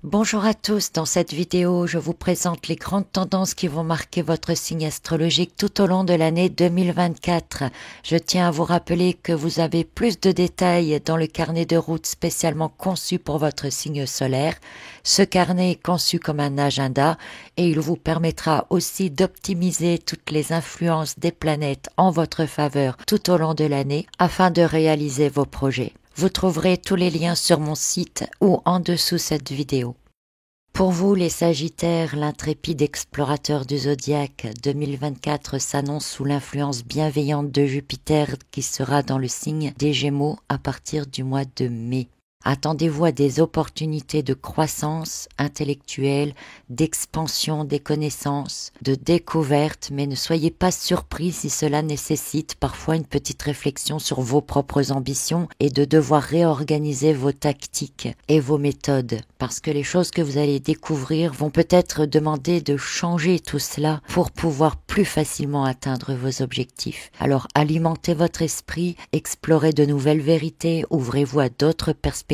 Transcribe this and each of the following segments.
Bonjour à tous, dans cette vidéo, je vous présente les grandes tendances qui vont marquer votre signe astrologique tout au long de l'année 2024. Je tiens à vous rappeler que vous avez plus de détails dans le carnet de route spécialement conçu pour votre signe solaire. Ce carnet est conçu comme un agenda et il vous permettra aussi d'optimiser toutes les influences des planètes en votre faveur tout au long de l'année afin de réaliser vos projets. Vous trouverez tous les liens sur mon site ou en dessous cette vidéo. Pour vous, les Sagittaires, l'intrépide explorateur du zodiaque 2024 s'annonce sous l'influence bienveillante de Jupiter qui sera dans le signe des Gémeaux à partir du mois de mai. Attendez-vous à des opportunités de croissance intellectuelle, d'expansion des connaissances, de découverte, mais ne soyez pas surpris si cela nécessite parfois une petite réflexion sur vos propres ambitions et de devoir réorganiser vos tactiques et vos méthodes, parce que les choses que vous allez découvrir vont peut-être demander de changer tout cela pour pouvoir plus facilement atteindre vos objectifs. Alors alimentez votre esprit, explorez de nouvelles vérités, ouvrez-vous à d'autres perspectives,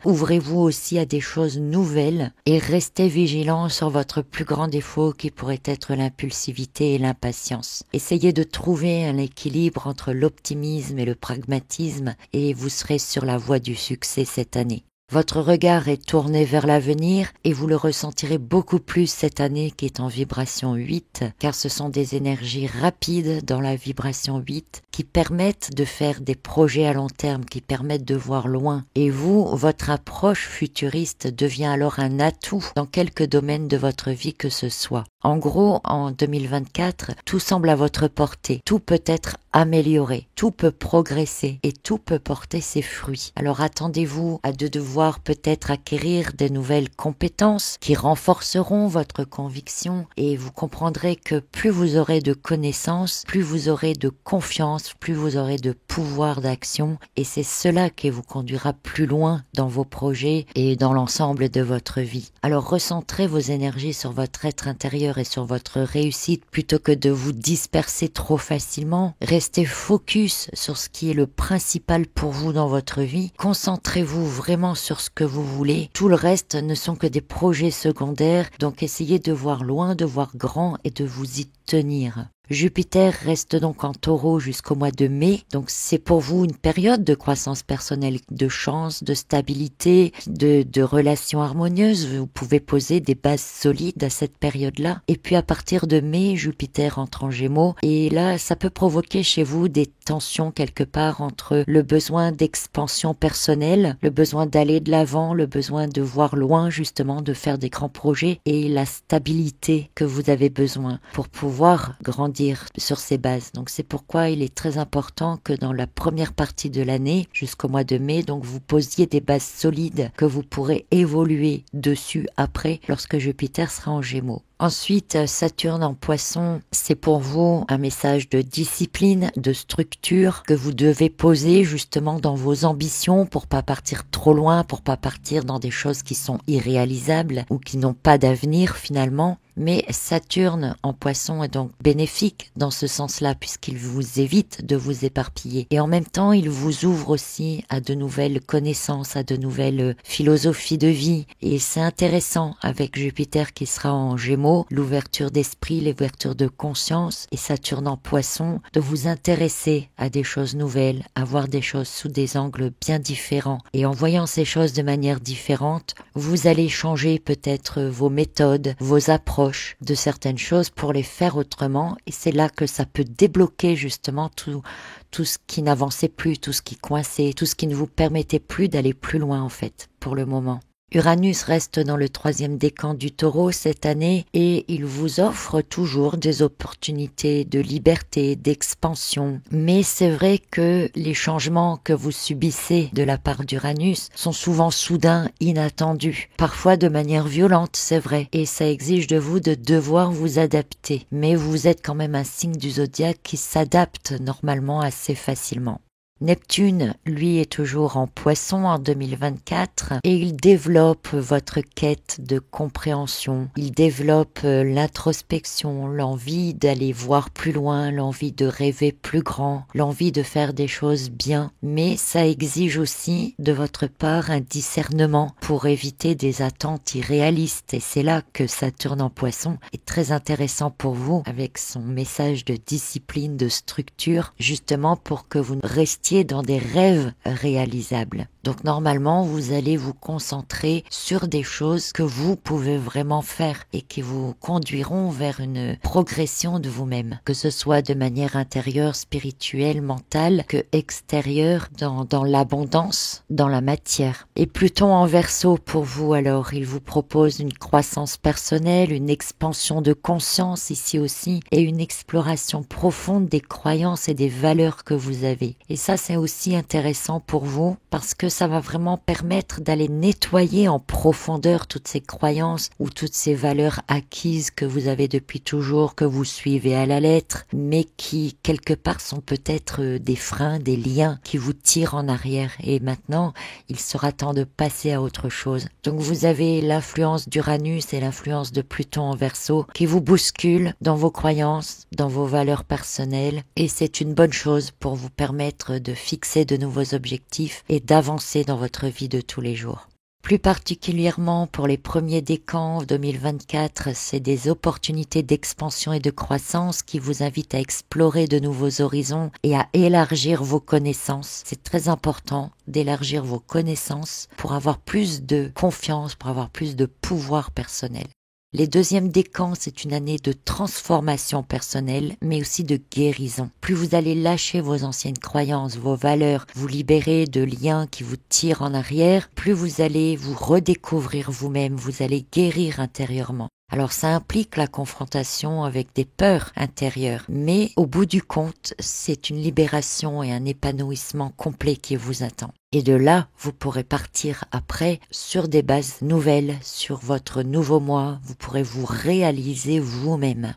ouvrez-vous aussi à des choses nouvelles et restez vigilant sur votre plus grand défaut qui pourrait être l'impulsivité et l'impatience. Essayez de trouver un équilibre entre l'optimisme et le pragmatisme et vous serez sur la voie du succès cette année. Votre regard est tourné vers l'avenir et vous le ressentirez beaucoup plus cette année qui est en vibration 8, car ce sont des énergies rapides dans la vibration 8 qui permettent de faire des projets à long terme, qui permettent de voir loin. Et vous, votre approche futuriste devient alors un atout dans quelque domaine de votre vie que ce soit. En gros, en 2024, tout semble à votre portée, tout peut être amélioré, tout peut progresser et tout peut porter ses fruits. Alors attendez-vous à de devoir peut-être acquérir de nouvelles compétences qui renforceront votre conviction et vous comprendrez que plus vous aurez de connaissances, plus vous aurez de confiance, plus vous aurez de pouvoir d'action et c'est cela qui vous conduira plus loin dans vos projets et dans l'ensemble de votre vie. Alors recentrez vos énergies sur votre être intérieur et sur votre réussite plutôt que de vous disperser trop facilement. Restez focus sur ce qui est le principal pour vous dans votre vie. Concentrez-vous vraiment sur ce que vous voulez. Tout le reste ne sont que des projets secondaires, donc essayez de voir loin, de voir grand et de vous y tenir. Jupiter reste donc en Taureau jusqu'au mois de mai, donc c'est pour vous une période de croissance personnelle, de chance, de stabilité, de relations harmonieuses. Vous pouvez poser des bases solides à cette période-là. Et puis à partir de mai, Jupiter entre en Gémeaux et là, ça peut provoquer chez vous des tensions quelque part entre le besoin d'expansion personnelle, le besoin d'aller de l'avant, le besoin de voir loin justement, de faire des grands projets et la stabilité que vous avez besoin pour pouvoir grandir sur ces bases. Donc c'est pourquoi il est très important que dans la première partie de l'année, jusqu'au mois de mai, donc vous posiez des bases solides que vous pourrez évoluer dessus après lorsque Jupiter sera en Gémeaux. Ensuite, Saturne en Poisson, c'est pour vous un message de discipline, de structure que vous devez poser justement dans vos ambitions pour pas partir trop loin, pour pas partir dans des choses qui sont irréalisables ou qui n'ont pas d'avenir finalement. Mais Saturne en Poisson est donc bénéfique dans ce sens-là puisqu'il vous évite de vous éparpiller. Et en même temps, il vous ouvre aussi à de nouvelles connaissances, à de nouvelles philosophies de vie. Et c'est intéressant avec Jupiter qui sera en Gémeaux, l'ouverture d'esprit, l'ouverture de conscience et Saturne en Poisson, de vous intéresser à des choses nouvelles, à voir des choses sous des angles bien différents. Et en voyant ces choses de manière différente, vous allez changer peut-être vos méthodes, vos approches de certaines choses pour les faire autrement et c'est là que ça peut débloquer justement tout ce qui n'avançait plus, tout ce qui coinçait, tout ce qui ne vous permettait plus d'aller plus loin en fait pour le moment. Uranus reste dans le 3e décan du Taureau cette année et il vous offre toujours des opportunités de liberté, d'expansion. Mais c'est vrai que les changements que vous subissez de la part d'Uranus sont souvent soudains, inattendus, parfois de manière violente, c'est vrai. Et ça exige de vous de devoir vous adapter. Mais vous êtes quand même un signe du zodiaque qui s'adapte normalement assez facilement. Neptune, lui, est toujours en Poisson en 2024 et il développe votre quête de compréhension. Il développe l'introspection, l'envie d'aller voir plus loin, l'envie de rêver plus grand, l'envie de faire des choses bien. Mais ça exige aussi de votre part un discernement pour éviter des attentes irréalistes. Et c'est là que Saturne en Poisson est très intéressant pour vous avec son message de discipline, de structure, justement pour que vous restiez dans des rêves réalisables. Donc normalement, vous allez vous concentrer sur des choses que vous pouvez vraiment faire et qui vous conduiront vers une progression de vous-même, que ce soit de manière intérieure, spirituelle, mentale, que extérieure, dans l'abondance, dans la matière. Et Pluton en Verseau pour vous alors, il vous propose une croissance personnelle, une expansion de conscience ici aussi, et une exploration profonde des croyances et des valeurs que vous avez. Et ça, c'est aussi intéressant pour vous parce que ça va vraiment permettre d'aller nettoyer en profondeur toutes ces croyances ou toutes ces valeurs acquises que vous avez depuis toujours, que vous suivez à la lettre, mais qui quelque part sont peut-être des freins, des liens qui vous tirent en arrière. Et maintenant, il sera temps de passer à autre chose. Donc vous avez l'influence d'Uranus et l'influence de Pluton en Verseau qui vous bousculent dans vos croyances, dans vos valeurs personnelles, et c'est une bonne chose pour vous permettre de fixer de nouveaux objectifs et d'avancer dans votre vie de tous les jours. Plus particulièrement pour les premiers décans 2024, c'est des opportunités d'expansion et de croissance qui vous invitent à explorer de nouveaux horizons et à élargir vos connaissances. C'est très important d'élargir vos connaissances pour avoir plus de confiance, pour avoir plus de pouvoir personnel. Les deuxièmes décans, c'est une année de transformation personnelle, mais aussi de guérison. Plus vous allez lâcher vos anciennes croyances, vos valeurs, vous libérer de liens qui vous tirent en arrière, plus vous allez vous redécouvrir vous-même, vous allez guérir intérieurement. Alors ça implique la confrontation avec des peurs intérieures, mais au bout du compte, c'est une libération et un épanouissement complet qui vous attend. Et de là, vous pourrez partir après sur des bases nouvelles, sur votre nouveau moi, vous pourrez vous réaliser vous-même.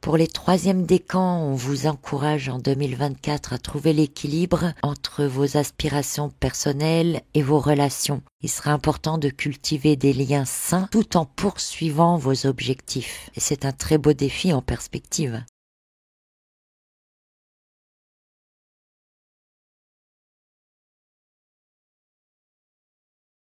Pour les troisièmes décans, on vous encourage en 2024 à trouver l'équilibre entre vos aspirations personnelles et vos relations. Il sera important de cultiver des liens sains tout en poursuivant vos objectifs. Et c'est un très beau défi en perspective.